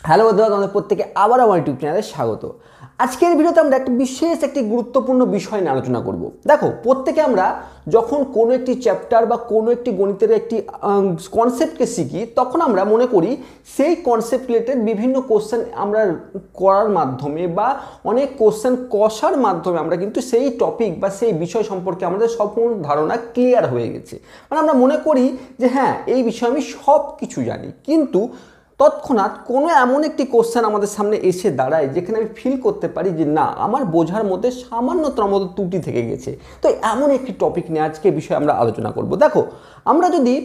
Hello বন্ধুরা, তোমাদের প্রত্যেকে আবার আমার ইউটিউব চ্যানেলে স্বাগত। আজকের ভিডিওতে আমরা একটি গুরুত্বপূর্ণ বিষয় নিয়ে আলোচনা করব। দেখো, প্রত্যেকে আমরা যখন কোনো একটি চ্যাপ্টার বা কোনো একটি গণিতের একটি কনসেপ্টকে শিখি, তখন আমরা মনে করি সেই কনসেপ্ট রিলেটেড বিভিন্ন কোশ্চেন আমরা করার মাধ্যমে বা অনেক কোশ্চেন কষার মাধ্যমে আমরা কিন্তু সেই টপিক বা সেই বিষয় সম্পর্কে আমাদের সম্পূর্ণ ধারণা ক্লিয়ার হয়ে গেছে। মানে আমরা মনে করি যে হ্যাঁ, এই বিষয়ে আমি সব কিছু জানি, কিন্তু তৎক্ষণাৎ কোনো এমন একটি কোশ্চেন আমাদের সামনে এসে দাঁড়ায় যেখানে আমি ফিল করতে পারি যে না, আমার বোঝার মধ্যে সামান্যতম ত্রুটি থেকে গেছে। তো এমন একটি টপিক নিয়ে আজকে বিষয়ে আমরা আলোচনা করব। দেখো, আমরা যদি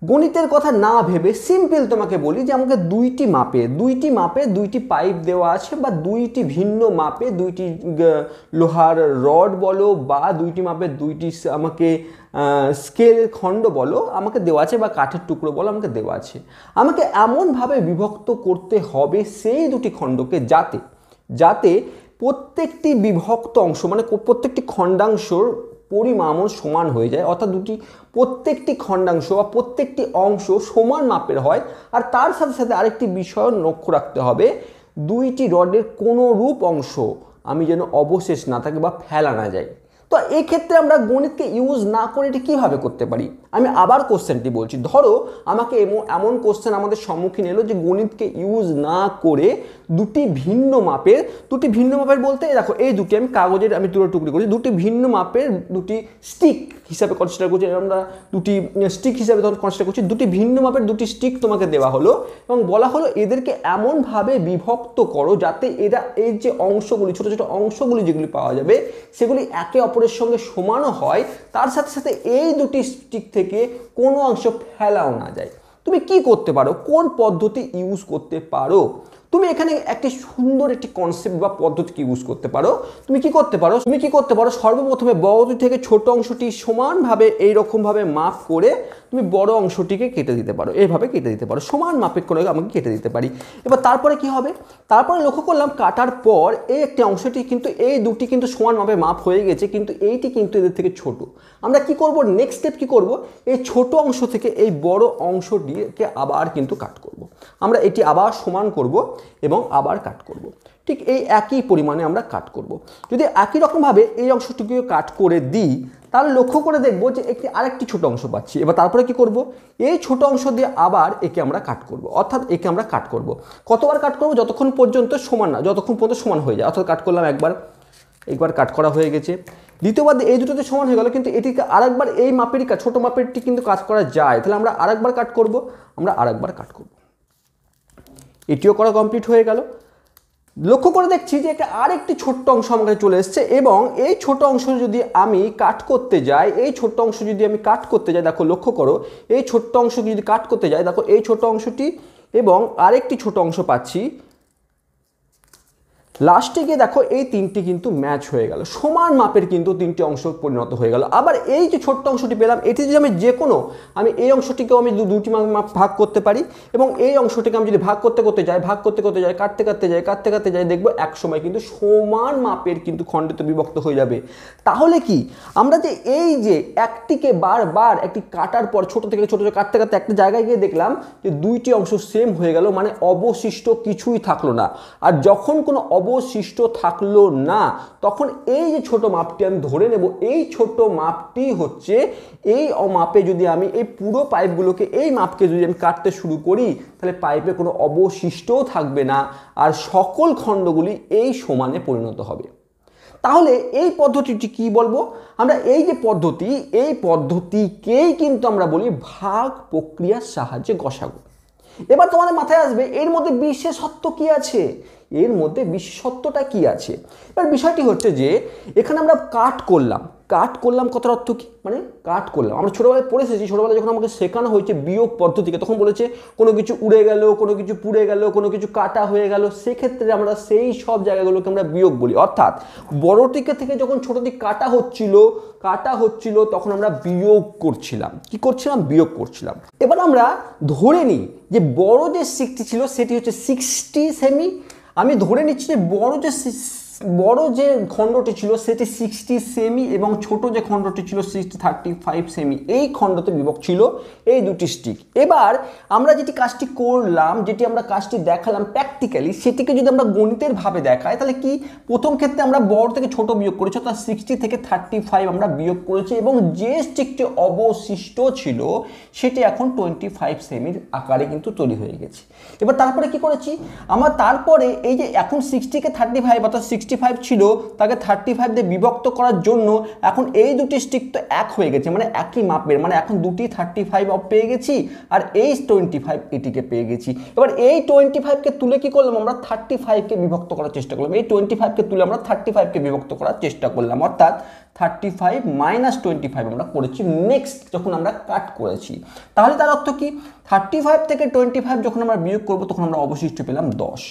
গণিতের কথা না ভেবে সিম্পল তোমাকে বলি যে আমাকে দুইটি মাপে দুইটি পাইপ দেওয়া আছে, বা দুইটি ভিন্ন মাপে দুইটি লোহার রড বলো, বা দুইটি মাপে দুইটি আমাকে স্কেল খণ্ড বলো আমাকে দেওয়া আছে, বা কাঠের টুকরো বলো আমাকে দেওয়া আছে। আমাকে এমনভাবে বিভক্ত করতে হবে সেই দুটি খণ্ডকে যাতে প্রত্যেকটি বিভক্ত অংশ মানে প্রত্যেকটি খণ্ডাংশর পরিমাণ সমান হয়ে যায়, অর্থাৎ প্রত্যেকটি খণ্ডাংশ বা প্রত্যেকটি অংশ সমান মাপের হয়। আর তার সাথে সাথে আরেকটি বিষয় লক্ষ্য রাখতে হবে, দুইটি রডের কোনো রূপ অংশ আমি যেন অবশেষ না থাকে বা ফেলা না যায়। তো এই ক্ষেত্রে আমরা গণিতকে ইউজ না করে এটি কীভাবে করতে পারি? আমি আবার কোশ্চেনটি বলছি। ধরো আমাকে এমন কোশ্চেন আমাদের সম্মুখীন এলো যে গণিতকে ইউজ না করে দুটি ভিন্ন মাপের বলতে দেখো, এই দুটি আমি কাগজের দুটো টুকরি করছি, দুটি ভিন্ন মাপের দুটি স্টিক হিসাবে কনসিডার করছি, আমরা দুটি স্টিক হিসাবে কনসিডার করছি। দুটি ভিন্ন মাপের দুটি স্টিক তোমাকে দেওয়া হলো এবং বলা হলো এদেরকে এমনভাবে বিভক্ত করো যাতে এরা এই যে অংশগুলি, ছোটো ছোটো অংশগুলি যেগুলি পাওয়া যাবে সেগুলি একে অপরের সঙ্গে সমানও হয়, তার সাথে সাথে এই দুটি স্টিক থেকে কোনো অংশ ফেলাও না যায়। তুমি কি করতে পারো, কোন পদ্ধতি ইউজ করতে পারো? তুমি এখানে একটি সুন্দর একটি কনসেপ্ট বা পদ্ধতিকে ইউজ করতে পারো। তুমি কি করতে পারো সর্বপ্রথমে বড়টি থেকে ছোট অংশটি সমানভাবে এইরকমভাবে মাপ করে তুমি বড় অংশটিকে কেটে দিতে পারো, এইভাবে কেটে দিতে পারো, সমান মাপের করে আমাকে কেটে দিতে পারি। এবার তারপরে কি হবে? তারপরে লক্ষ্য করলাম কাটার পর এই একটি অংশটি কিন্তু এই দুটি কিন্তু সমান মাপে মাপ হয়ে গেছে, কিন্তু এইটি কিন্তু এদের থেকে ছোট। আমরা কি করব? নেক্সট স্টেপ কি করব? এই ছোট অংশ থেকে এই বড় অংশটিকে আবার কিন্তু কাট করব। আমরা এটি আবার সমান করব এবং আবার কাট করব। ঠিক এই একই পরিমাণে আমরা কাট করব। যদি একই রকমভাবে এই অংশটিকে কাট করে দিই, তাহলে লক্ষ্য করে দেখব যে আরেকটি ছোট অংশ পাচ্ছি। এবার তারপরে কি করব? এই ছোট অংশ দিয়ে আবার একে আমরা কাট করব, অর্থাৎ একে আমরা কাট করব। কতবার কাট করব? যতক্ষণ পর্যন্ত সমান হয়ে যায়। অর্থাৎ কাট করলাম একবার কাট করা হয়ে গেছে, দ্বিতীয়বার এই দুটোতে সমান হয়ে গেল, কিন্তু এটিকে আরেকবার এই মাপেরই ছোট মাপেরটি কিন্তু কাজ করা যায়, তাহলে আমরা আরেকবার কাট করব, এটিও করা কমপ্লিট হয়ে গেল। লক্ষ্য করে দেখছি যে আরেকটি ছোট্ট অংশ আমার কাছে চলে এসছে, এবং এই ছোট অংশ যদি আমি কাট করতে যাই, দেখো লক্ষ্য করো, এই ছোট্ট অংশকে যদি কাট করতে যাই, দেখো এই ছোট অংশটি এবং আরেকটি ছোট অংশ পাচ্ছি, লাস্টে গিয়ে দেখো এই তিনটি কিন্তু ম্যাচ হয়ে গেল, সমান মাপের কিন্তু তিনটি অংশ পরিণত হয়ে গেল। আবার এই যে ছোট্ট অংশটি পেলাম, এটি যদি আমি আমি এই অংশটিকেও আমি দুটি মাপ ভাগ করতে পারি, এবং এই অংশটিকে আমি যদি ভাগ করতে যাই, কাটতে যাই, দেখবো এক সময় কিন্তু সমান মাপের কিন্তু খণ্ডিত বিভক্ত হয়ে যাবে। তাহলে কি আমরা যে এই যে একটিকে বারবার একটি কাটার পর ছোট থেকে ছোট কাটতে একটা জায়গায় গিয়ে দেখলাম যে দুইটি অংশ সেম হয়ে গেল, মানে অবশিষ্ট কিছুই থাকলো না। আর যখন কোনো অবশিষ্ট থাকলো না, তখন এই যে ছোট মাপটি আমি ধরে নেব, এই ছোট মাপটি হচ্ছে এই মাপে যদি আমি এই পুরো পাইপগুলোকে এই মাপকে যদি আমি কাটতে শুরু করি, তাহলে পাইপে কোনো অবশিষ্টও থাকবে না, আর সকল খণ্ডগুলি এই সমানে পরিণত হবে। তাহলে এই পদ্ধতিটি কি বলবো আমরা? এই যে পদ্ধতি, এই পদ্ধতিকেই কিন্তু আমরা বলি ভাগ প্রক্রিয়ার সাহায্যে গসাগু। এবার তোমাদের মাথায় আসবে এর মধ্যে বিশেষত্ব কি আছে, বিশেষত্বটা কি আছে? এবার বিষয়টি হচ্ছে যে এখানে আমরা কাট করলাম কথার অর্থ কি? মানে কাট করলাম, আমরা ছোটবেলায় পড়ে এসেছি, ছোটবেলায় যখন আমাকে শেখানো হয়েছে বিয়োগ পদ্ধতিকে, তখন বলেছে কোনো কিছু উড়ে গেল, কোনো কিছু পুড়ে গেল, কোনো কিছু কাটা হয়ে গেল, সেক্ষেত্রে আমরা সেই সব জায়গাগুলোকে আমরা বিয়োগ বলি। অর্থাৎ বড়টিকে থেকে যখন ছোটটি কাটা হচ্ছিল তখন আমরা বিয়োগ করছিলাম। বিয়োগ করছিলাম। এবার আমরা ধরে নিই যে বড় যে 60 ছিল সেটি হচ্ছে 60 সেমি। আমি ধরে নিচ্ছি যে বড় যে বড় যে খণ্ডটি ছিল সেটি 60 সেমি এবং ছোট যে খণ্ডটি ছিল 35 সেমি, এই খণ্ডতে বিভক্ত ছিল এই দুটি স্টিক। এবার আমরা যেটি কাজটি করলাম, যেটি আমরা কাজটি দেখালাম প্র্যাকটিক্যালি, সেটিকে যদি আমরা গণিতের ভাবে দেখাই তাহলে কি, প্রথম ক্ষেত্রে আমরা বড় থেকে ছোট বিয়োগ করেছি, অর্থাৎ 60 থেকে 35 আমরা বিয়োগ করেছি এবং যে স্টিকটি অবশিষ্ট ছিল সেটি এখন 25 সেমির আকারে কিন্তু তৈরি হয়ে গেছে। এবার তারপরে কি করেছি আমরা, তারপরে এই যে এখন 60 কে 35 অর্থাৎ 65 ছিল তাকে 35 দিয়ে বিভক্ত করার জন্য এখন এই দুটি স্টিক তো এক হয়ে গেছে, মানে একই মাপের, মানে এখন দুটি 35 পেয়ে গেছি আর এই 25 এটিকে পেয়ে গেছি। এবার এই 25 কে তুলে কি করলাম আমরা, 35 কে বিভক্ত করার চেষ্টা করলাম। এই 25 কে তুলে আমরা 35 কে বিভক্ত করার চেষ্টা করলাম, অর্থাৎ 35 মাইনাস 25 আমরা করেছি নেক্সট যখন আমরা কাট করেছি। তাহলে তার অর্থ কি, 35 থেকে 25 যখন আমরা বিয়োগ করব তখন আমরা অবশিষ্ট পেলাম 10।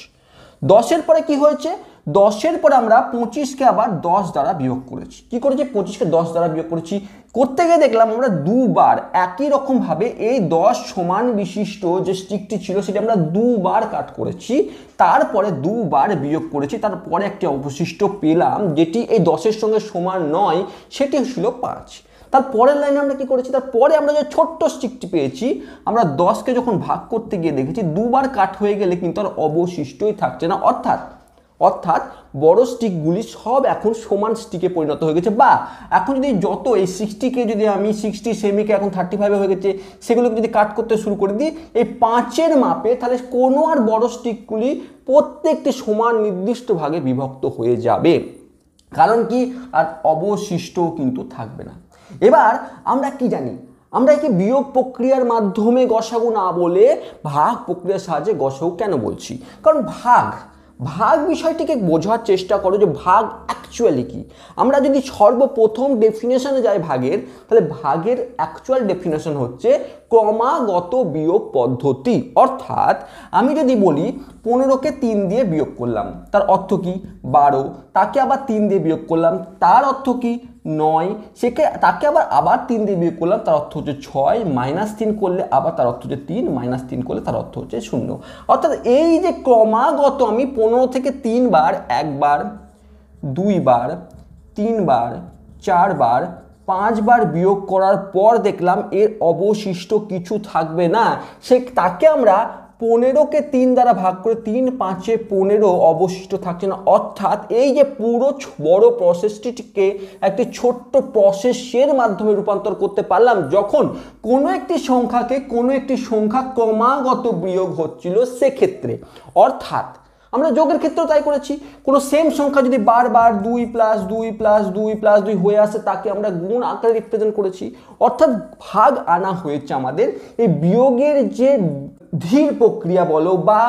10-এর পরে কি হয়েছে, 10-এর পরে আমরা 25কে আবার 10 দ্বারা বিয়োগ করেছি। কি করেছি, 25কে 10 দ্বারা বিয়োগ করেছি। করতে গিয়ে দেখলাম আমরা দুবার একই রকম ভাবে এই 10 সমান বিশিষ্ট যে স্টিকটি ছিল সেটা আমরা দুবার কাট করেছি, তারপরে দুবার বিয়োগ করেছি, তারপরে একটি অবশিষ্ট পেলাম যেটি এই 10-এর সঙ্গে সমান নয়, সেটি ছিল 5। তারপরের লাইনে আমরা কি করেছি, তারপরে আমরা যে ছোট্ট স্টিকটি পেয়েছি, আমরা 10কে যখন ভাগ করতে গিয়ে দেখেছি দুবার কাট হয়ে গেলে কিন্তু আর অবশিষ্টই থাকছে না, অর্থাৎ বড় স্টিকগুলি সব এখন সমান স্টিকে পরিণত হয়ে গেছে। বা এখন যদি যত এই 60কে যদি আমি 60 সেমিকে এখন 35 হয়ে গেছে, সেগুলোকে যদি কাট করতে শুরু করে দিই এই 5-এর মাপে, তাহলে কোনো আর বড় স্টিকগুলি প্রত্যেকটি সমান নির্দিষ্ট ভাগে বিভক্ত হয়ে যাবে, কারণ কি আর অবশিষ্টও কিন্তু থাকবে না। এবার আমরা কি জানি, আমরা একে বিয়োগ প্রক্রিয়ার মাধ্যমে গসাগু না বলে ভাগ প্রক্রিয়ার সাহায্যে গসাগু কেন বলছি, কারণ ভাগ বিষয়টিকে বোঝার চেষ্টা করো যে ভাগ অ্যাকচুয়ালি কি। আমরা যদি সর্বপ্রথম ডেফিনেশনে যাই ভাগের, তাহলে ভাগের অ্যাকচুয়াল ডেফিনেশন হচ্ছে ক্রমাগত বিয়োগ পদ্ধতি। অর্থাৎ আমি যদি বলি 15কে 3 দিয়ে বিয়োগ করলাম, তার অর্থ কি 12, তাকে আবার 3 দিয়ে বিয়োগ করলাম, তার অর্থ কি 9, তাকে আবার 3 দিয়ে বিয়োগ করলাম, তার অর্থ হচ্ছে 6, -3 করলে আবার তার অর্থ হচ্ছে 3, -3 করলে তার অর্থ হচ্ছে 0। অর্থাৎ এই যে ক্রমাগত আমি 15 থেকে 3 বার, 1 বার, 2 বার, 3 বার, 4 বার, 5 বার বিয়োগ করার পর দেখলাম এর অবশিষ্ট কিছু থাকবে না, তাকে আমরা 15কে 3 দ্বারা ভাগ করে 3 5 15 অবশিষ্ট থাকছে না। অর্থাৎ এই যে পুরো বড় প্রসেসটিকে একটি ছোট্ট প্রসেসের মাধ্যমে রূপান্তর করতে পারলাম, যখন কোনো একটি সংখ্যা ক্রমাগত বিয়োগ হচ্ছিল সেক্ষেত্রে। অর্থাৎ আমরা যোগের ক্ষেত্রেও তাই করেছি, কোনো সেম সংখ্যা যদি বারবার 2 + 2 + 2 + 2 হয়ে আসে তাকে আমরা গুণ আকারে রিপ্রেজেন্ট করেছি। অর্থাৎ ভাগ আনা হয়েছে আমাদের এই বিয়োগের যে ধীর প্রক্রিয়া বলো বা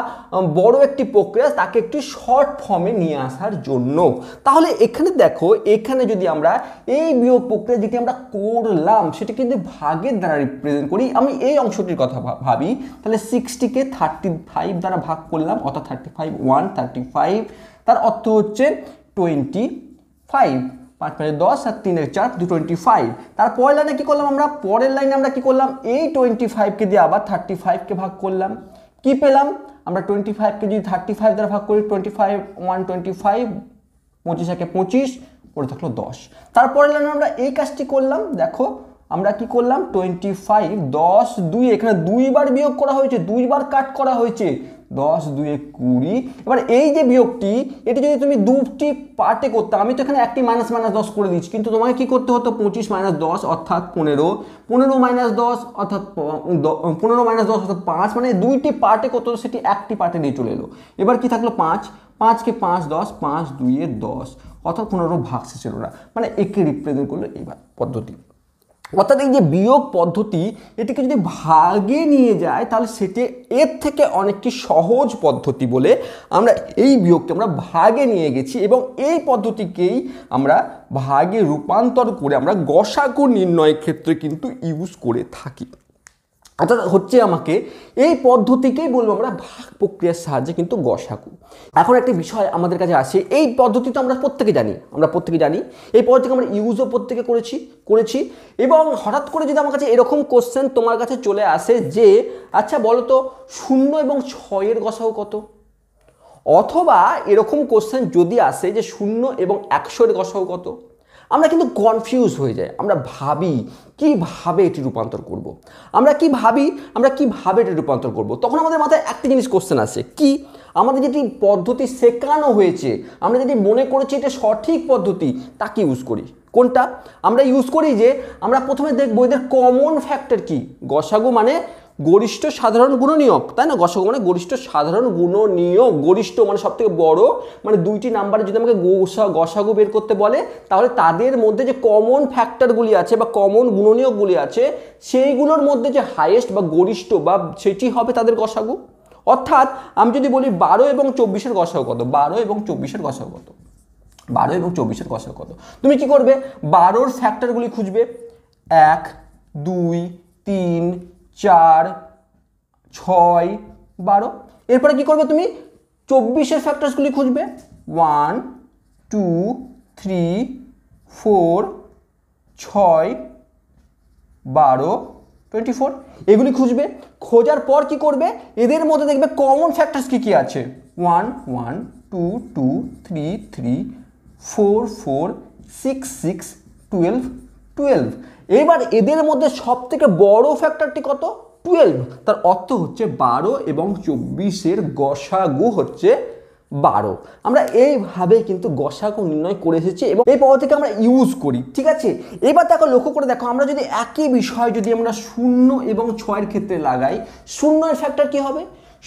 বড় একটি প্রক্রিয়া, তাকে একটি শর্ট ফর্মে নিয়ে আসার জন্য। তাহলে এখানে দেখো, এখানে যদি আমরা এই বিয়োগ প্রক্রিয়া যেটি আমরা করলাম সেটি কিন্তু ভাগের দ্বারা রিপ্রেজেন্ট করি, আমি এই অংশটির কথা ভাবি, তাহলে 60কে 35 দ্বারা ভাগ করলাম, অর্থাৎ 35 1 35, তার অর্থ হচ্ছে 25, 5 5 5 10 আর 3 4 25। তার পরের লাইনে কি করলাম আমরা, এই 25কে দিয়ে আবার 35কে ভাগ করলাম, কি পেলাম আমরা, 25কে যদি 35 দ্বারা ভাগ করি 25 1 25, 25 একে 25, পড়ে থাকলো 10। তারপরের লাইনে আমরা এই কাজটি করলাম, দেখো আমরা কি করলাম, 25 10 2, এখানে 2 বার বিয়োগ করা হয়েছে, 2 বার কাট করা হয়েছে, 10 2 20। এবার এই যে বিয়োগটি, এটি যদি তুমি দুটি পার্টে করতে, আমি তো এখানে একটি -10 করে দিচ্ছি, কিন্তু তোমাকে কি করতে হতো 25 - 10 অর্থাৎ 15, 15 - 10 অর্থাৎ 15 - 10 অর্থাৎ 5, মানে দুইটি পার্টে করতে হতো, সেটি একটি পার্টে নিয়ে চলে এলো। এবার কি থাকলো 5, 5কে 5 10, 5 2 10, অর্থাৎ 15 ভাগশেষের ওরা, মানে একে রিপ্রেজেন্ট করলো এইবার পদ্ধতি। অর্থাৎ এই যে বিয়োগ পদ্ধতি, এটিকে যদি ভাগে নিয়ে যায় তাহলে সেটি এর থেকে অনেকটি সহজ পদ্ধতি বলে আমরা এই বিয়োগকে আমরা ভাগে নিয়ে গেছি, এবং এই পদ্ধতিকেই আমরা ভাগে রূপান্তর করে আমরা গসাগু নির্ণয়ের ক্ষেত্রে কিন্তু ইউজ করে থাকি। অর্থাৎ হচ্ছে আমাকে এই পদ্ধতিকেই বলবো আমরা ভাগ প্রক্রিয়ার সাহায্যে কিন্তু গসাগু। এখন একটা বিষয় আমাদের কাছে আসে, এই পদ্ধতি তো আমরা প্রত্যেকে জানি, এই পদ্ধতিকে আমরা ইউজও প্রত্যেকে করেছি। এবং হঠাৎ করে যদি আমার কাছে এরকম কোশ্চেন তোমার কাছে চলে আসে যে আচ্ছা বলো তো 0 এবং 6 এর গসাগু কত, অথবা এরকম কোশ্চেন যদি আসে যে 0 এবং 100 এর গসাগু কত, আমরা কিন্তু কনফিউজ হয়ে যাই, আমরা ভাবি কিভাবে এটি রূপান্তর করব। আমরা কিভাবে এটি রূপান্তর করব, তখন আমাদের মাথায় একটা জিনিস কোশ্চেন আসে কি, আমাদের যেটি পদ্ধতি শেখানো হয়েছে, আমরা যেটি মনে করেছি এটা সঠিক পদ্ধতি, তাকে ইউজ করি। কোনটা আমরা ইউজ করি, যে আমরা প্রথমে দেখবো এদের কমন ফ্যাক্টর কি। গসাগু মানে গরিষ্ঠ সাধারণ গুণনীয়ক, তাই না? গসাগু মানে গরিষ্ঠ সাধারণ গুণনীয়ক, গরিষ্ঠ মানে সব থেকে বড়, মানে দুইটি নাম্বারে যদি আমাকে গসাগু বের করতে বলে তাহলে তাদের মধ্যে যে কমন ফ্যাক্টরগুলি আছে বা কমন গুণনীয়কগুলি আছে সেইগুলোর মধ্যে যে হাইয়েস্ট বা গরিষ্ঠ বা সেটি হবে তাদের গসাগু। অর্থাৎ আমি যদি বলি 12 এবং 24-এর গসাগু কত, 12 এবং 24-এর গসাগু কত, 12 এবং 24-এর গসাগু কত, তুমি কি করবে 12-র ফ্যাক্টরগুলি খুঁজবে, 1 2 3 4 6 12। এরপরে কি করবে তুমি 24-এর ফ্যাক্টরসগুলি খুঁজবে, 1 2 3 4 6 12 24, এগুলি খুঁজবে। খোঁজার পর কি করবে, এদের মধ্যে দেখবে কমন ফ্যাক্টরস কি কি আছে, 1 1 2 2 3 3 4 4 6 6 12 12। এবার এদের মধ্যে সব থেকে বড় ফ্যাক্টরটি কত, 12। তার অর্থ হচ্ছে 12 এবং 24-এর গসাগু হচ্ছে 12। আমরা এইভাবে কিন্তু গসাগু নির্ণয় করে এসেছি এবং এই পদ্ধতিকে আমরা ইউজ করি, ঠিক আছে? এবার দেখো, লক্ষ্য করে দেখো, আমরা যদি একই বিষয় যদি আমরা 0 এবং 6-এর ক্ষেত্রে লাগাই, 0 এর ফ্যাক্টর কি হবে,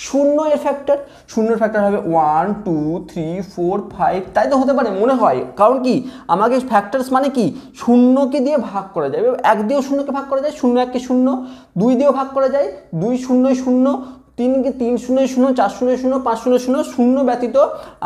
0 এর ফ্যাক্টর হবে 1 2 3 4 5, তাই তো হতে পারে মনে হয়। কারণ কি, আমাকে ফ্যাক্টরস মানে কি, 0কে দিয়ে ভাগ করা যায়, 1 দিয়েও 0কে ভাগ করা যায়, 0 1 কে 0, 2 দিয়েও ভাগ করা যায়, 2 0 0, 3 কে 3 0 0, 4 0 0, 5 0 0, 0 ব্যতীত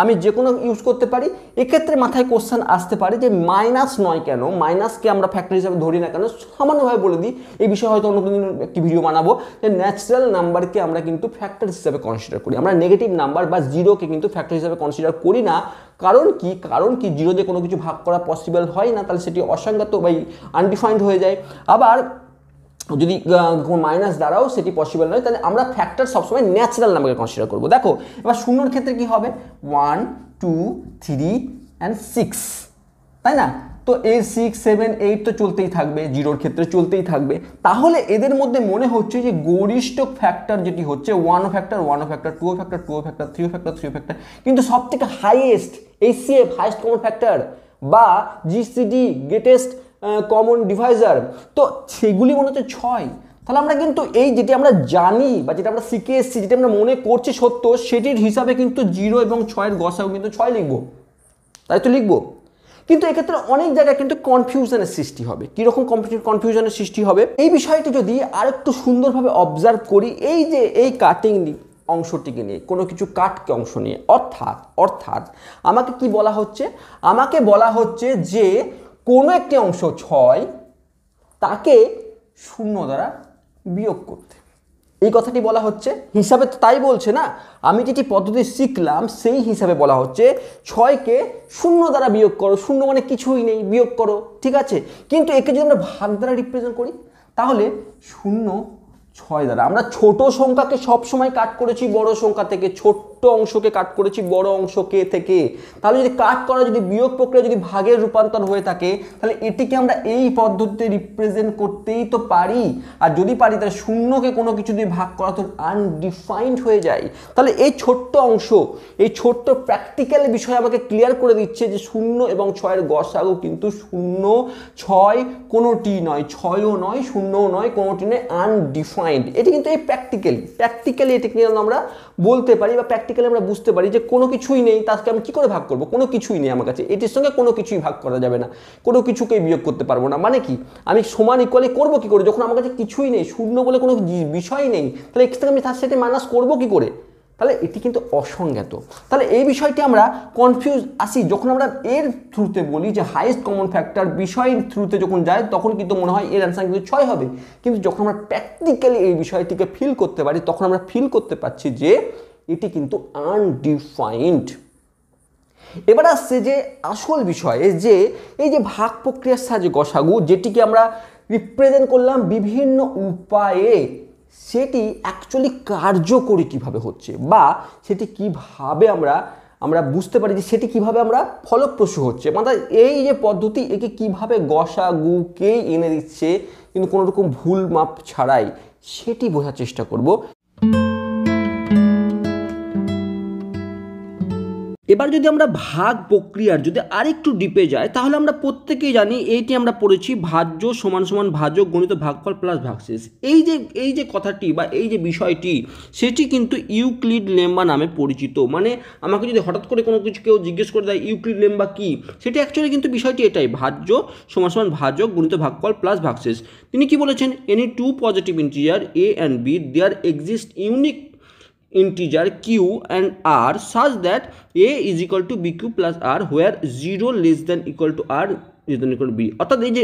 আমি যে কোনো ইউজ করতে পারি। এক্ষেত্রে মাথায় কোশ্চেন আসতে পারে যে -9 কেন, মাইনাসকে আমরা ফ্যাক্টর হিসাবে ধরি না কেন। সামান্যভাবে বলে দিই, এই বিষয়ে হয়তো অন্য কোনো একটি ভিডিও বানাবো, যে ন্যাচারাল নাম্বারকে আমরা কিন্তু ফ্যাক্টর হিসাবে কনসিডার করি, আমরা নেগেটিভ নাম্বার বা জিরোকে কিন্তু ফ্যাক্টর হিসাবে কনসিডার করি না। কারণ কি জিরো দিয়ে কোনো কিছু ভাগ করা পসিবল হয় না, তাহলে সেটি অসংজ্ঞাত বা আনডিফাইন্ড হয়ে যায়। আবার যদি মাইনাস দ্বারাও সেটি পসিবল নয়, তাহলে আমরা ফ্যাক্টর সবসময় ন্যাচারাল নাম্বারকে কনসিডার করবো। দেখো এবার 0-এর ক্ষেত্রে কি হবে, 1 2 3 and 6, তাই না? তো এই 6 7 8 তো চলতেই থাকবে, 0-এর ক্ষেত্রে চলতেই থাকবে। তাহলে এদের মধ্যে মনে হচ্ছে যে গরিষ্ঠ ফ্যাক্টর যেটি হচ্ছে 1 factor 1 factor 2 factor 2 factor 3 factor 3 factor, কিন্তু সব থেকে highest HCF highest common factor বা GCD গ্রেটেস্ট কমন ডিভাইজার, তো সেগুলি মনে হচ্ছে 6। তাহলে আমরা কিন্তু এই যেটি আমরা জানি বা যেটা আমরা শিখে এসেছি, যেটা আমরা মনে করছি সত্য, সেটির হিসাবে কিন্তু 0 এবং 6-এর গসাগু কিন্তু 6 লিখবো, তাই তো লিখবো। কিন্তু এক্ষেত্রে অনেক জায়গায় কিন্তু কনফিউশনের সৃষ্টি হবে। কীরকম কনফিউশনের সৃষ্টি হবে, এই বিষয়টি যদি আরেকটু সুন্দরভাবে অবজার্ভ করি, এই যে এই কাটিং অংশটিকে নিয়ে, কোনো কিছু কাটকে অংশ নিয়ে, অর্থাৎ আমাকে কি বলা হচ্ছে, আমাকে বলা হচ্ছে যে কোনো একটি অংশ 6, তাকে 0 দ্বারা বিয়োগ করতে, এই কথাটি বলা হচ্ছে। হিসাবে তো তাই বলছে না, আমি যেটি পদ্ধতি শিখলাম সেই হিসাবে বলা হচ্ছে 6কে 0 দ্বারা বিয়োগ করো, 0 মানে কিছুই নেই, বিয়োগ করো, ঠিক আছে? কিন্তু একে যদি আমরা ভাগ দ্বারা রিপ্রেজেন্ট করি, তাহলে 0 6 দ্বারা আমরা ছোট সংখ্যাকে সবসময় কাট করেছি বড় সংখ্যা থেকে, ছোট্ট অংশকে কাট করেছি বড় অংশকে থেকে। তাহলে যদি কাট করা, যদি বিয়োগ প্রক্রিয়া যদি ভাগের রূপান্তর হয়ে থাকে, তাহলে এটিকে আমরা এই পদ্ধতিতে রিপ্রেজেন্ট করতেই তো পারি। আর যদি পারি, তাহলে 0কে কোনো কিছু দিয়ে ভাগ করা তো আনডিফাইন্ড হয়ে যায়। তাহলে এই ছোট্ট অংশ, এই ছোট্ট প্র্যাকটিক্যাল বিষয় আমাকে ক্লিয়ার করে দিচ্ছে যে 0 এবং 6-এর গসাগু কিন্তু 0 6 কোনোটি নয়, 6ও নয় 0ও নয়, কোনোটি নয়, আনডিফাইন্ড। এটি কিন্তু এই প্র্যাকটিক্যালি এটিকে আমরা বলতে পারি বা প্র্যাকটিক্যালি আমরা বুঝতে পারি যে কোনো কিছুই নেই, তাকে আমি কি করে ভাগ করব, কোনো কিছুই নেই আমার কাছে, এটির সঙ্গে কোনো কিছুই ভাগ করা যাবে না, কোনো কিছুকেই বিয়োগ করতে পারবো না। মানে কি, আমি সমান ইকুয়ালি করবো কি করে, যখন আমার কাছে কিছুই নেই, 0 বলে কোনো বিষয় নেই, তাহলে এক্স থেকে আমি তার সাথে মাইনাস করবো কি করে, তাহলে এটি কিন্তু অসংজ্ঞাত। তাহলে এই বিষয়টি আমরা কনফিউজ আসি যখন আমরা এর থ্রুতে বলি যে হাইয়েস্ট কমন ফ্যাক্টর, বিষয়ের থ্রুতে যখন যায় তখন কিন্তু মনে হয় এর অ্যান্সার কিন্তু 6 হবে। কিন্তু যখন আমরা প্র্যাকটিক্যালি এই বিষয়টিকে ফিল করতে পারি, তখন আমরা ফিল করতে পারছি যে এটি কিন্তু আনডিফাইন্ড। এবার আসছে যে আসল বিষয়ে, যে এই যে ভাগ প্রক্রিয়ার সাহায্যে গসাগু, যেটিকে আমরা রিপ্রেজেন্ট করলাম বিভিন্ন উপায়ে, সেটি অ্যাকচুয়ালি কার্যকরী কিভাবে হচ্ছে, বা সেটি কিভাবে আমরা বুঝতে পারি যে সেটি কিভাবে আমরা ফলপ্রসূ হচ্ছে, মানে এই যে পদ্ধতি একে কিভাবে গসাগুকেই এনে দিচ্ছে কিন্তু কোনো রকম ভুল মাপ ছাড়াই, সেটি বোঝার চেষ্টা করব। এবার যদি আমরা ভাগ প্রক্রিয়ার যদি আরেকটু ডিপে যাই, তাহলে আমরা প্রত্যেকেই জানি এইটি আমরা পড়েছি ভাজ্য সমান সমান ভাজক গণিত ভাগফল প্লাস ভাগশেষ। এই যে কথাটি বা এই যে বিষয়টি, সেটি কিন্তু ইউক্লিড লেম্বা নামে পরিচিত। মানে আমাকে যদি হঠাৎ করে কোনো কিছু কেউ জিজ্ঞেস করে দেয় ইউক্লিড লেম্বা কি, সেটি অ্যাকচুয়ালি কিন্তু বিষয়টি এটাই, ভাজ্য সমান সমান ভাজক গণিত ভাগফল প্লাস ভাগশেষ। তিনি কি বলেছেন, any two positive integer a and b there exist unique integer q and r such that a is equal to bq plus r where 0 less than equal to r less than equal to b। অর্থাৎ এই যে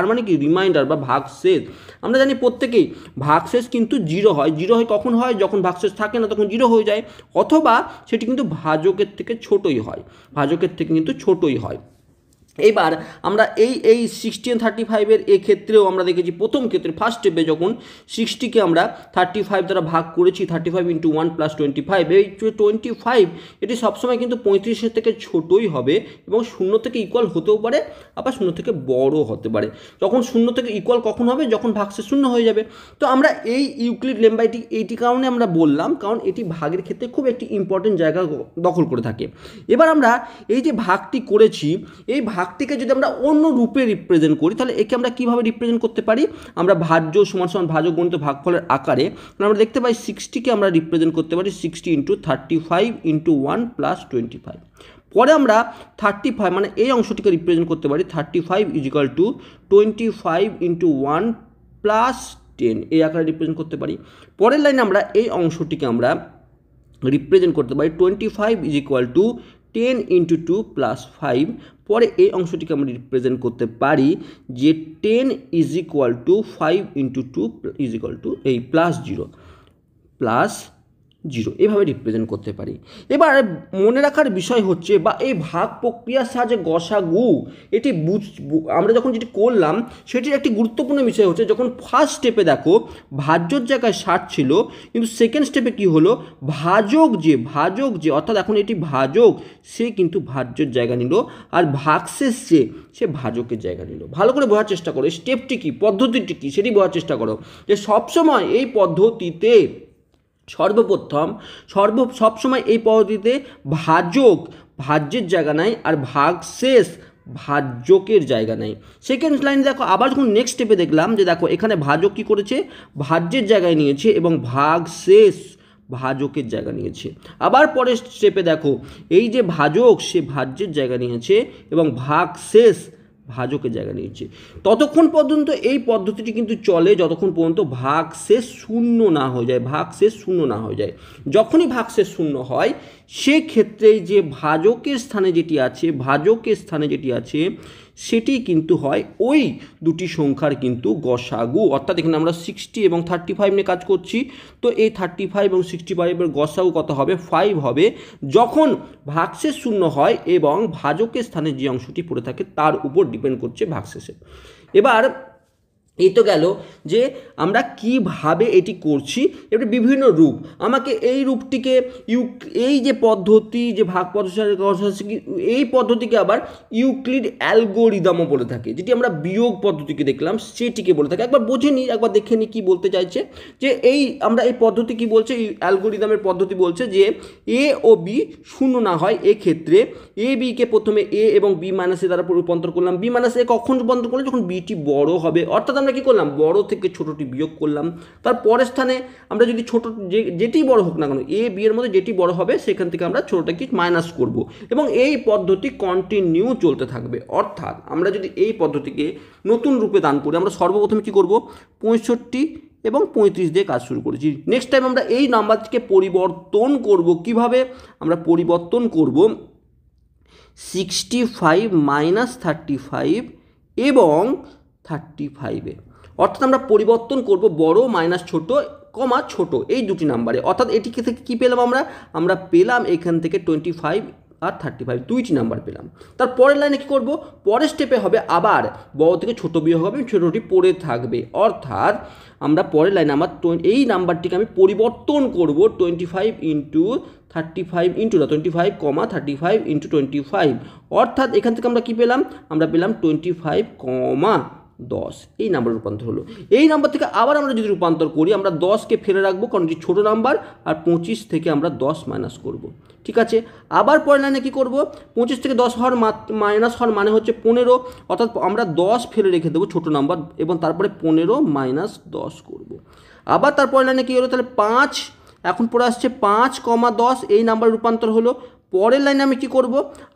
r মানে কি reminder বা ভাগশেষ। আমরা জানি প্রত্যেকেই ভাগশেষ কিন্তু 0 হয়। 0 হয় কখন হয়, যখন ভাগশেষ থাকে না তখন 0 হয়ে যায়, অথবা সেটি কিন্তু ভাজকের থেকে ছোটই হয়, ভাজকের থেকে কিন্তু ছোটই হয়। এবার আমরা এই 60 and 35 ক্ষেত্রেও আমরা দেখেছি, প্রথম ক্ষেত্রে ফার্স্ট স্টেপে যখন 60কে আমরা 35 দ্বারা ভাগ করেছি, 35 × 1 + 25, এই 25 এটি সবসময় কিন্তু 35 থেকে ছোটই হবে এবং 0 থেকে ইকুয়াল হতেও পারে, আবার 0 থেকে বড় হতে পারে। যখন 0 থেকে ইকুয়াল কখন হবে, যখন ভাগশেষ 0 হয়ে যাবে। তো আমরা এই ইউক্লিড লেম্বা এইটি কারণে আমরা বললাম, কারণ এটি ভাগের ক্ষেত্রে খুব একটি ইম্পর্টেন্ট জায়গা দখল করে থাকে। এবার আমরা এই যে ভাগটি করেছি, এই ভাগটিকে যদি আমরা অন্য রূপে রিপ্রেজেন্ট করি, তাহলে একে আমরা কিভাবে রিপ্রেজেন্ট করতে পারি, আমরা ভাজ্য সমান সমান ভাজক গণিত ভাগফলের আকারে আমরা দেখতে পাই 60কে আমরা রিপ্রেজেন্ট করতে পারি 60 × 35 × 1 + 25। পরে আমরা 35 মানে এই অংশটিকে রিপ্রেজেন্ট করতে পারি 35 = 25 × 1 + 10, এই আকারে রিপ্রেজেন্ট করতে পারি। পরের লাইনে আমরা এই অংশটিকে আমরা রিপ্রেজেন্ট করতে পারি 25 = 10 × 2 + 5। পরে এই অংশটিকে আমরা রিপ্রেজেন্ট করতে পারি যে 10 = 5 × 2 এই +0 এভাবে রিপ্রেজেন্ট করতে পারি। এবার মনে রাখার বিষয় হচ্ছে, বা এই ভাগ প্রক্রিয়ার সাহায্যে গসাগু এটি আমরা যখন যেটি করলাম সেটির একটি গুরুত্বপূর্ণ বিষয় হচ্ছে, যখন ফার্স্ট স্টেপে দেখো ভাজ্যর জায়গায় 60 ছিল, কিন্তু সেকেন্ড স্টেপে কি হলো, ভাজক যে অর্থাৎ এখন এটি ভাজক, সে কিন্তু ভাজ্যের জায়গা নিল, আর ভাগশেষ সে ভাজকের জায়গা নিল। ভালো করে বোঝার চেষ্টা করো স্টেপটি কি, পদ্ধতিটি কি, সেটি বোঝার চেষ্টা করো যে সবসময় এই পদ্ধতিতে সর্বপ্রথম সবসময় এই পদ্ধতিতে ভাজক ভাজ্যের জায়গা নেয় আর ভাগশেষ ভাজ্যকের জায়গা নেয়। সেকেন্ড লাইন দেখো, আবার যখন নেক্সট স্টেপে দেখলাম যে দেখো এখানে ভাজক কি করেছে, ভাজ্যের জায়গায় নিয়েছে এবং ভাগশেষ ভাজকের জায়গা নিয়েছে। আবার পরের স্টেপে দেখো এই যে ভাজক সে ভাজ্যের জায়গা নিয়েছে এবং ভাগশেষ ভাজকের জায়গা নিয়েছে। ততক্ষণ পর্যন্ত এই পদ্ধতিটি কিন্তু চলে যতক্ষণ পর্যন্ত ভাগশেষ শূন্য না হয়ে যায়। যখনই ভাগশেষ শূন্য হয় সেক্ষেত্রে যে ভাজকের স্থানে যেটি আছে সেটি কিন্তু হয় ওই দুটি সংখ্যার কিন্তু গসাগু। অর্থাৎ এখানে আমরা 60 এবং 35 নিয়ে কাজ করছি, তো এই 35 এবং 65 গসাগু কত হবে, 5 হবে, যখন ভাগশেষ শূন্য হয় এবং ভাজকের স্থানে যে অংশটি পড়ে থাকে তার উপর ডিপেন্ড করছে ভাগশেষে। এবার এই তো গেল যে আমরা কিভাবে এটি করছি। এবার বিভিন্ন রূপ, আমাকে এই রূপটিকে এই যে পদ্ধতি যে ভাগ পদ্ধতি এই পদ্ধতিকে আবার ইউক্লিড অ্যালগোরিদমও বলে থাকে, যেটি আমরা বিয়োগ পদ্ধতিকে দেখলাম সেটিকে বলে থাকে। একবার বুঝে নিই, একবার দেখে নিই কী বলতে চাইছে, যে আমরা এই পদ্ধতি কি বলছে, এই অ্যালগোরিদমের পদ্ধতি বলছে যে এ ও বি শূন্য না হয় এক্ষেত্রে এ বিকে প্রথমে এ এবং বি মাইনাস এ দ্বারা রূপান্তর করলাম, বি মাইনাস এ কখন রূপান্তর করলাম, যখন বিটি বড় হবে। অর্থাৎ আমরা কি করলাম, বড় থেকে ছোটটি বিয়োগ করলাম, তার পরের স্থানে আমরা যদি ছোট যেটি বড় হোক না কেন এ বি এর মধ্যে যেটি বড় হবে সেখান থেকে আমরা ছোটটাকে মাইনাস করব এবং এই পদ্ধতি কন্টিনিউ চলতে থাকবে। অর্থাৎ আমরা যদি এই পদ্ধতিকে নতুন রূপে দান করি, আমরা সর্বপ্রথমে কি করব, 65 এবং 35 দিয়ে কাজ শুরু করেছি। নেক্সট টাইম আমরা এই নাম্বারটিকে পরিবর্তন করব। কিভাবে আমরা পরিবর্তন করব, 65 - 35 এবং 35-এ, অর্থাৎ আমরা পরিবর্তন করব বড় মাইনাস ছোট কমা ছোট এই দুটি নাম্বারে। অর্থাৎ এটিকে থেকে কী পেলাম, আমরা পেলাম এখান থেকে 25 আর 35 দুইটি নাম্বার পেলাম। তার পরের লাইনে কী করব, পরের স্টেপে হবে আবার বড় থেকে ছোট বিয়োগ হবে, ছোটোটি পড়ে থাকবে। অর্থাৎ আমরা পরের লাইনে আমার এই নাম্বারটিকে আমি পরিবর্তন করব 25 ইন্টু 35 ইন্টু 25, 35 ইন্টু 25। অর্থাৎ এখান থেকে আমরা কী পেলাম, আমরা পেলাম 25, 10 এই নাম্বার রূপান্তর হলো। এই নাম্বার থেকে আবার আমরা যদি রূপান্তর করি, আমরা 10কে ফেলে রাখবো কারণ এটি ছোটো নাম্বার, আর 25 থেকে আমরা 10 মাইনাস করব। ঠিক আছে, আবার পরের লাইনে কী করবো, 25 থেকে 10 হওয়ার মাইনাস হওয়ার মানে হচ্ছে 15, অর্থাৎ আমরা 10 ফেলে রেখে দেবো ছোটো নাম্বার এবং তারপরে 15 মাইনাস 10 করব। আবার তারপরের লাইনে কী হলো, তাহলে 5 এখন পরে আসছে 5, 10 এই নাম্বার রূপান্তর হলো। পরের লাইনে আমি কি করব,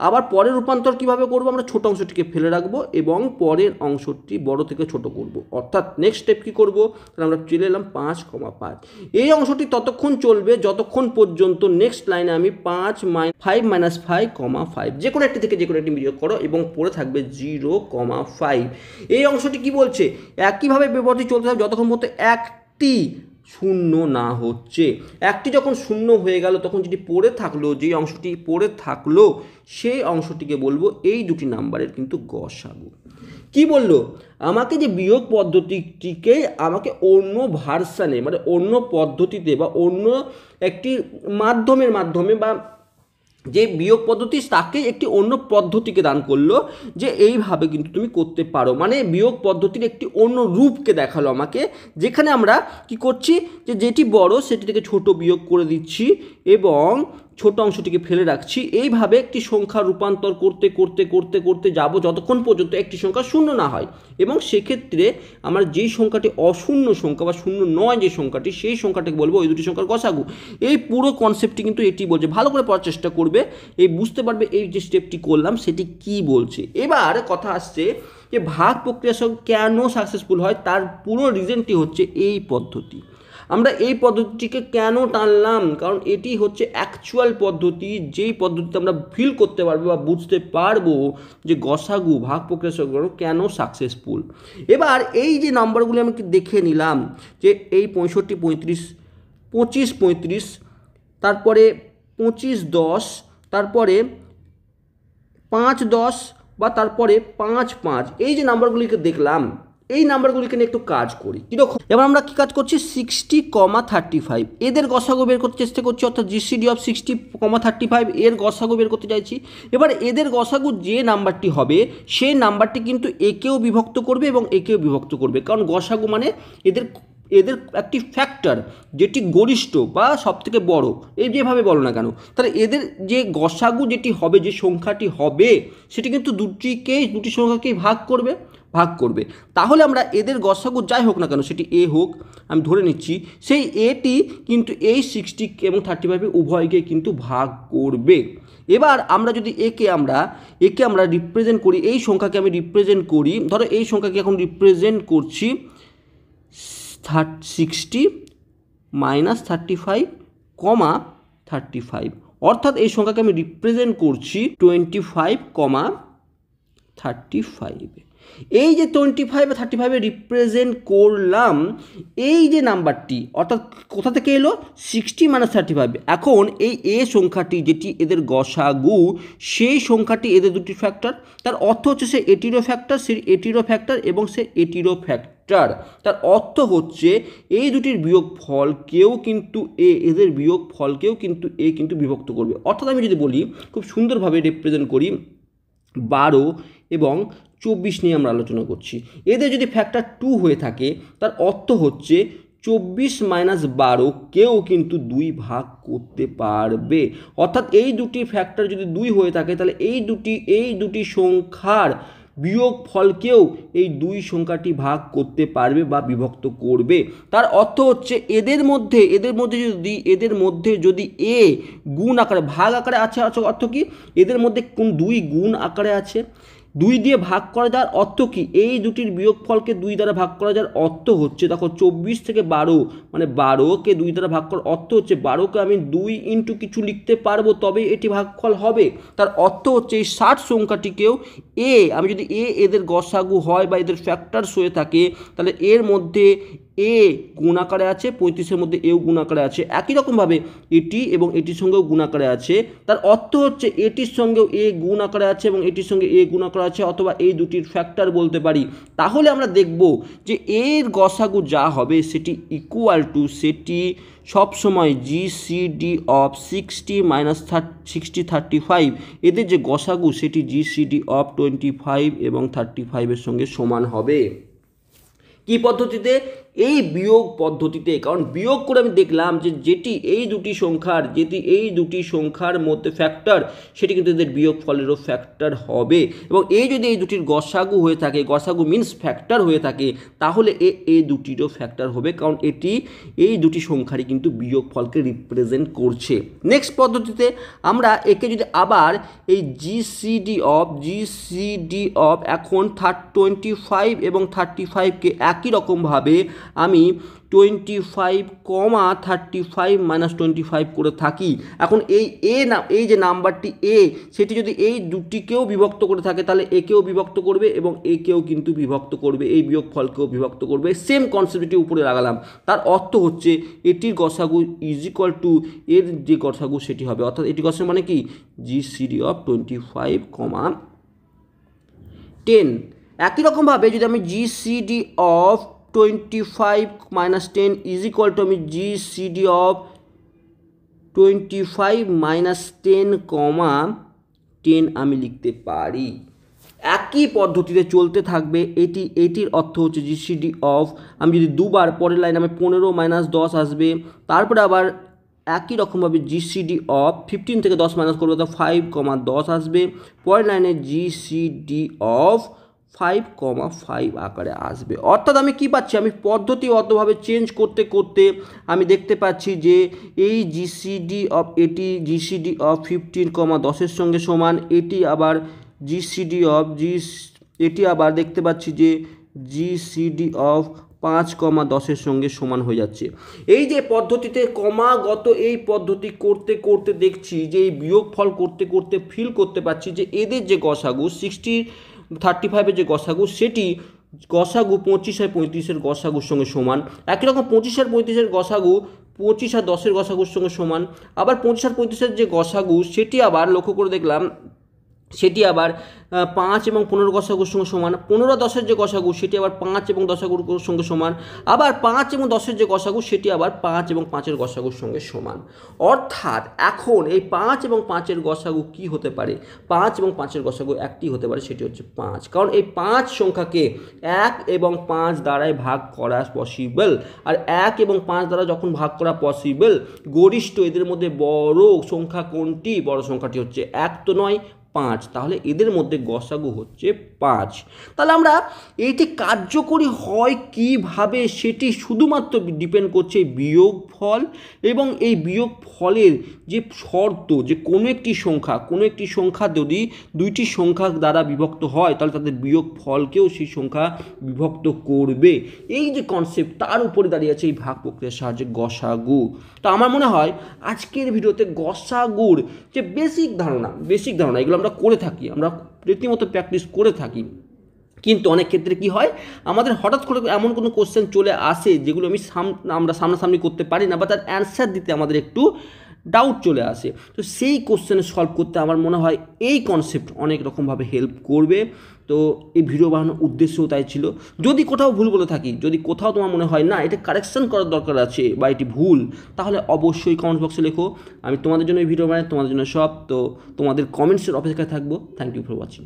আবার পরের রূপান্তর কিভাবে করব, আমরা ছোট অংশটিকে ফেলে রাখবো এবং পরের অংশটি বড় থেকে ছোট করব। অর্থাৎ নেক্সট স্টেপ কি করব, তাহলে আমরা চলে এলাম 5, 5 এই অংশটি ততক্ষণ চলবে যতক্ষণ পর্যন্ত নেক্সট লাইনে আমি 5, 5 মাইনাস 5, 5 যে কোনো একটি থেকে যে কোনো একটি বিয়োগ করো এবং পড়ে থাকবে 0, 5 এই অংশটি কি বলছে, একইভাবে বিবর্তি চলতে থাকবে যতক্ষণ পর্যন্ত একটি শূন্য না হচ্ছে। একটি যখন শূন্য হয়ে গেল তখন যেটি পড়ে থাকলো, যে অংশটি পড়ে থাকলো সেই অংশটিকে বলবো এই দুটি নাম্বারের কিন্তু গসাগু। কি বললো, আমাকে যে বিয়োগ পদ্ধতিটিকে আমাকে অন্য ভার্সানে মানে অন্য পদ্ধতিতে বা অন্য একটি মাধ্যমে বা যে বিয়োগ পদ্ধতি তাকে একটি অন্য পদ্ধতিকে দান করলো যে এইভাবে কিন্তু তুমি করতে পারো, মানে বিয়োগ পদ্ধতির একটি অন্য রূপকে দেখালো আমাকে, যেখানে আমরা কি করছি যে যেটি বড় সেটি থেকে ছোট বিয়োগ করে দিচ্ছি এবং ছোট অংশটিকে ফেলে রাখছি। এইভাবে একটি সংখ্যা রূপান্তর করতে করতে করতে করতে যাব যতক্ষণ পর্যন্ত একটি সংখ্যা শূন্য না হয়, এবং সেক্ষেত্রে আমার যেই সংখ্যাটি অশূন্য সংখ্যা বা শূন্য নয় যে সংখ্যাটি, সেই সংখ্যাটাকে বলবো ওই দুটি সংখ্যার গসাগু। এই পুরো কনসেপ্টটি কিন্তু এটি বলছে, ভালো করে পড়ার চেষ্টা করবে, এই বুঝতে পারবে এই যে স্টেপটি করলাম সেটি কি বলছে। এবার কথা আসছে যে ভাগ প্রক্রিয়ার সঙ্গে কেন সাকসেসফুল হয়, তার পুরো রিজনটি হচ্ছে এই পদ্ধতি। আমরা এই পদ্ধতিটিকে কেন টানলাম, কারণ এটি হচ্ছে অ্যাকচুয়াল পদ্ধতি, যেই পদ্ধতিতে আমরা ফিল করতে পারবো বা বুঝতে পারবো যে গসাগু ভাগ প্রক্রিয়া সঙ্গে কেন সাকসেসফুল। এবার এই যে নাম্বারগুলি আমি দেখে নিলাম যে এই 65, 35, 25, 35, তারপরে 25, 10, তারপরে 5, 10 বা তারপরে 5, 5 এই যে নাম্বারগুলিকে দেখলাম, এই নাম্বারগুলিকে নিয়ে একটু কাজ করি কীরকম। এবার আমরা কী কাজ করছি, 60, 35 এদের গসাগু বের করতে চেষ্টা করছি, অর্থাৎ জিসিডি অফ 60, 35 এর গসাগু বের করতে চাইছি। এবার এদের গসাগু যে নাম্বারটি হবে সেই নাম্বারটি কিন্তু একেও বিভক্ত করবে এবং একেও বিভক্ত করবে, কারণ গসাগু মানে এদের একটি ফ্যাক্টর যেটি গরিষ্ঠ বা সবথেকে বড়, এই যেভাবে বলো না কেন, তাহলে এদের যে গসাগু যেটি হবে, যে সংখ্যাটি হবে সেটি কিন্তু দুটি সংখ্যাকেই ভাগ করবে। তাহলে আমরা এদের গসাগু যাই হোক না কেন, সেটি এ হোক, আমি ধরে নিচ্ছি সেই এটি কিন্তু এই 60 এবং 35 উভয়কে কিন্তু ভাগ করবে। এবার আমরা যদি একে আমরা রিপ্রেজেন্ট করি, এই সংখ্যাকে আমি রিপ্রেজেন্ট করি, ধরো এই সংখ্যাকে এখন রিপ্রেজেন্ট করছি 60 মাইনাস 35, 35 অর্থাৎ এই সংখ্যাকে আমি রিপ্রেজেন্ট করছি 25, 35। এই যে 25 বা 35 রিপ্রেজেন্ট করলাম, এই যে নাম্বারটি অর্থাৎ কোথা থেকে এলো, 60 মাইনাস 35। এখন এই এ সংখ্যাটি যেটি এদের গসাগু, সেই সংখ্যাটি এদের দুটি ফ্যাক্টর, তার অর্থ হচ্ছে সে এটিরও ফ্যাক্টর, সে এটিরও ফ্যাক্টর এবং সে এটিরও ফ্যাক্টর। তার অর্থ হচ্ছে এই দুটির বিয়োগফলকেও কিন্তু এদের বিয়োগফলকেও কিন্তু এ কিন্তু বিভক্ত করবে। অর্থাৎ আমি যদি বলি খুব সুন্দরভাবে রিপ্রেজেন্ট করি, 12 এবং 24 নিয়ে আমরা আলোচনা করছি, এদের যদি ফ্যাক্টর 2 হয়ে থাকে তার অর্থ হচ্ছে 24 মাইনাস 12 কেউ কিন্তু 2 ভাগ করতে পারবে। অর্থাৎ এই দুটি ফ্যাক্টর যদি 2 হয়ে থাকে তাহলে এই দুটি সংখ্যার বিয়োগফলকেও এই 2 সংখ্যাটি ভাগ করতে পারবে বা বিভক্ত করবে। তার অর্থ হচ্ছে এদের মধ্যে যদি এ গুণ আকারে ভাগ আকারে আছে, অর্থ কি এদের মধ্যে কোন 2 গুণ আকারে আছে, 2 দিয়ে ভাগ করা যাওয়ার অর্থ কি, এই দুটির বিয়োগফলকে 2 দ্বারা ভাগ করা যাওয়ার অর্থ হচ্ছে, দেখো 24 থেকে 12 মানে 12কে 2 দ্বারা ভাগ করার অর্থ হচ্ছে 12কে আমি 2 ইন্টু কিছু লিখতে পারবো তবে এটি ভাগফল হবে। তার অর্থ হচ্ছে এই 60 সংখ্যাটিকেও আমি যদি এদের গসাগু হয় বা এদের ফ্যাক্টরস হয়ে থাকে, তাহলে এর মধ্যে এ গুণ আকারে আছে, 35-এর মধ্যে এও গুণ আকারে আছে, একই রকমভাবে এটি এবং এটির সঙ্গেও গুণ আকারে আছে। তার অর্থ হচ্ছে এটির সঙ্গেও এ গুণ আকারে আছে এবং এটির সঙ্গে এ গুণ আকারে আছে, অথবা এই দুটির ফ্যাক্টর বলতে পারি। তাহলে আমরা দেখব যে এর গসাগু যা হবে সেটি ইকুয়াল টু, সেটি সবসময় জিসিডি অফ 60-35 এদের যে গসাগু সেটি জিসিডি অফ 25 এবং 35-এর সঙ্গে সমান হবে। কি পদ্ধতিতে? এই বিয়োগ পদ্ধতিতে। কারণ বিয়োগ করে আমি দেখলাম যে যেটি এই দুটি সংখ্যার মধ্যে ফ্যাক্টর, সেটি কিন্তু এদের বিয়োগ ফলেরও ফ্যাক্টর হবে। এবং যদি এই দুটির গসাগু হয়ে থাকে, গসাগু মিন্স ফ্যাক্টর হয়ে থাকে, তাহলে এই দুটিরও ফ্যাক্টর হবে, কারণ এটি এই দুটি সংখ্যারই কিন্তু বিয়োগ ফলকে রিপ্রেজেন্ট করছে। নেক্সট পদ্ধতিতে আমরা একে যদি আবার এই জিসিডি অফ এখন 25 এবং 35কে একই রকমভাবে আমি 25,35 করে থাকি। এখন এই যে নাম্বারটি এ, সেটি যদি এই দুটিকেও বিভক্ত করে থাকে, তাহলে একেও বিভক্ত করবে এবং একেও কিন্তু বিভক্ত করবে, এই বিয়োগ ফলকেও বিভক্ত করবে। সেম কনসেপ্টটি উপরে লাগালাম। তার অর্থ হচ্ছে এটির গসাগু ইজ ইকুয়াল টু এর যে গসাগু সেটি হবে, অর্থাৎ এটি গসাগু মানে কি জিসিডি অফ 25,10। একই রকমভাবে যদি আমি GCD of 25 - 10 is equal to আমি জিসিডি অফ 25 - 10, আমি লিখতে পারি। একই পদ্ধতিতে চলতে থাকবে। এটির অর্থ হচ্ছে জিসিডি অফ, আমি যদি দুবার পরের লাইনে আমি 15 - 10 আসবে, তারপরে আবার একই রকমভাবে জিসিডি অফ 15 থেকে 10 মাইনাস করবো, তো 5,10 আসবে। পরের লাইনে জিসিডি অফ 5,5 আকারে আসবে। অর্থাৎ আমি কি পাচ্ছি, আমি পদ্ধতি অতভাবে চেঞ্জ করতে করতে আমি দেখতে পাচ্ছি যে এই জিসিডি অফ 15,10-এর সঙ্গে সমান, এটি আবার এটি আবার দেখতে পাচ্ছি যে জিসিডি অফ 5,10-এর সঙ্গে সমান হয়ে যাচ্ছে। এই যে পদ্ধতিতে ক্রমাগত এই পদ্ধতি করতে করতে দেখছি যে এই বিয়োগ ফল করতে করতে ফিল করতে পারছি যে এদের যে গসাগু 35-এর যে গসাগু, সেটি গসাগু 25 আর 35-এর গসাগুর সঙ্গে সমান। একই রকম 25 আর 35-এর গসাগু 25 আর 10-এর গসাগুর সঙ্গে সমান। আবার 25 আর 35-এর যে গসাগু সেটি আবার লক্ষ্য করে দেখলাম সেটি আবার 5 এবং 15 গসাগুর সঙ্গে সমান। 15 আর 10-এর যে গসাগু সেটি আবার 5 এবং 10-এর সঙ্গে সমান। আবার 5 এবং 10-এর যে গসাগু সেটি আবার 5 এবং 5-এর গসাগুর সঙ্গে সমান। অর্থাৎ এখন এই 5 এবং 5-এর গসাগু কি হতে পারে? 5 এবং 5-এর গসাগু একটি হতে পারে, সেটি হচ্ছে 5। কারণ এই 5 সংখ্যাকে 1 এবং 5 দ্বারাই ভাগ করা পসিবল। আর 1 এবং 5 দ্বারা যখন ভাগ করা পসিবল, গরিষ্ঠ এদের মধ্যে বড় সংখ্যা কোনটি? বড় সংখ্যাটি হচ্ছে 1 তো নয়, 5। তাহলে এদের মধ্যে গসাগু হচ্ছে 5। তাহলে আমরা এইটি কার্যকরী হয় কিভাবে সেটি শুধুমাত্র ডিপেন্ড করছে বিয়োগ ফল এবং এই বিয়োগ ফলের যে শর্ত, যে কোনো একটি সংখ্যা যদি দুইটি সংখ্যা দ্বারা বিভক্ত হয়, তাহলে তাদের বিয়োগ ফলকেও সেই সংখ্যা বিভক্ত করবে। এই যে কনসেপ্ট, তার উপরে দাঁড়িয়ে আছে এই ভাগ প্রক্রিয়ার সাহায্যে গসাগু। তো আমার মনে হয় আজকের ভিডিওতে গসাগুর যে বেসিক ধারণা এগুলো আমরা করে থাকি, আমরা রীতিমতো প্র্যাকটিস করে থাকি। কিন্তু অনেক ক্ষেত্রে কি হয়, আমাদের হঠাৎ করে এমন কোনো কোশ্চেন চলে আসে যেগুলো আমরা সামনাসামনি করতে পারি না, বা তার অ্যান্সার দিতে আমাদের একটু ডাউট চলে আসে। তো সেই কোশ্চেন সলভ করতে আমার মনে হয় এই কনসেপ্ট অনেক রকমভাবে হেল্প করবে। তো এই ভিডিও বানানোর উদ্দেশ্যও তাই ছিল। যদি কোথাও ভুল বলে থাকি, যদি কোথাও তোমার মনে হয় না এটা কারেকশন করার দরকার আছে বা এটি ভুল, তাহলে অবশ্যই কমেন্ট বক্সে লেখো। আমি তোমাদের জন্য এই ভিডিও বানাই, তোমাদের জন্য সব। তো তোমাদের কমেন্টসের অপেক্ষায় থাকবো। Thank you for watching.